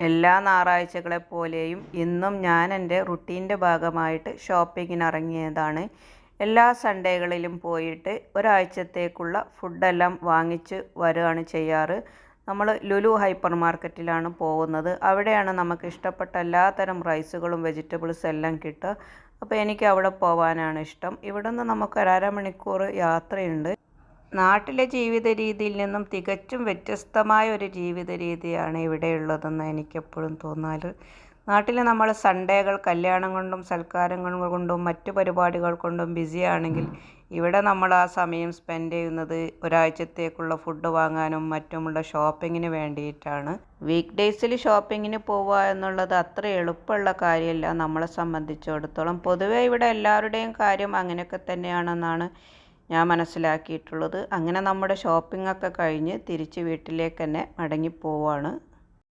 എല്ലാ ഞായറാഴ്ചകളെപ്പോലെയും ഇന്നും ഞാൻ എൻ്റെ റുട്ടീൻ്റെ ഭാഗമായിട്ട് ഷോപ്പിങ്ങിന് ഇറങ്ങിയതാണ്. എല്ലാ സൺഡേകളിലും പോയിട്ട് ഒരാഴ്ചത്തേക്കുള്ള ഫുഡെല്ലാം വാങ്ങിച്ച് വരികയാണ് ചെയ്യാറ്. നമ്മൾ ലുലു ഹൈപ്പർ മാർക്കറ്റിലാണ് പോകുന്നത്. അവിടെയാണ് നമുക്ക് ഇഷ്ടപ്പെട്ട എല്ലാത്തരം റൈസുകളും വെജിറ്റബിൾസും എല്ലാം കിട്ടുക. അപ്പോൾ എനിക്ക് അവിടെ പോകാനാണ് ഇഷ്ടം. ഇവിടെ നിന്ന് നമുക്ക് ഒരു അരമണിക്കൂർ യാത്രയുണ്ട്. നാട്ടിലെ ജീവിത രീതിയിൽ നിന്നും തികച്ചും വ്യത്യസ്തമായ ഒരു ജീവിത രീതിയാണ് ഇവിടെയുള്ളതെന്ന് എനിക്കെപ്പോഴും തോന്നാറ്. നാട്ടിൽ നമ്മൾ സൺഡേകൾ കല്യാണം കൊണ്ടും സൽക്കാരങ്ങൾ കൊണ്ടും മറ്റു പരിപാടികൾ കൊണ്ടും ബിസിയാണെങ്കിൽ ഇവിടെ നമ്മൾ ആ സമയം സ്പെൻഡ് ചെയ്യുന്നത് ഒരാഴ്ചത്തേക്കുള്ള ഫുഡ് വാങ്ങാനും മറ്റുമുള്ള ഷോപ്പിങ്ങിന് വേണ്ടിയിട്ടാണ്. വീക്ക് ഡേയ്സിൽ ഷോപ്പിങ്ങിന് പോവുക എന്നുള്ളത് അത്ര എളുപ്പമുള്ള കാര്യമല്ല നമ്മളെ സംബന്ധിച്ചിടത്തോളം. പൊതുവേ ഇവിടെ എല്ലാവരുടെയും കാര്യം അങ്ങനെയൊക്കെ തന്നെയാണെന്നാണ് ഞാൻ മനസ്സിലാക്കിയിട്ടുള്ളത്. അങ്ങനെ നമ്മുടെ ഷോപ്പിംഗ് ഒക്കെ കഴിഞ്ഞ് തിരിച്ച് വീട്ടിലേക്ക് തന്നെ മടങ്ങി പോവാണ്.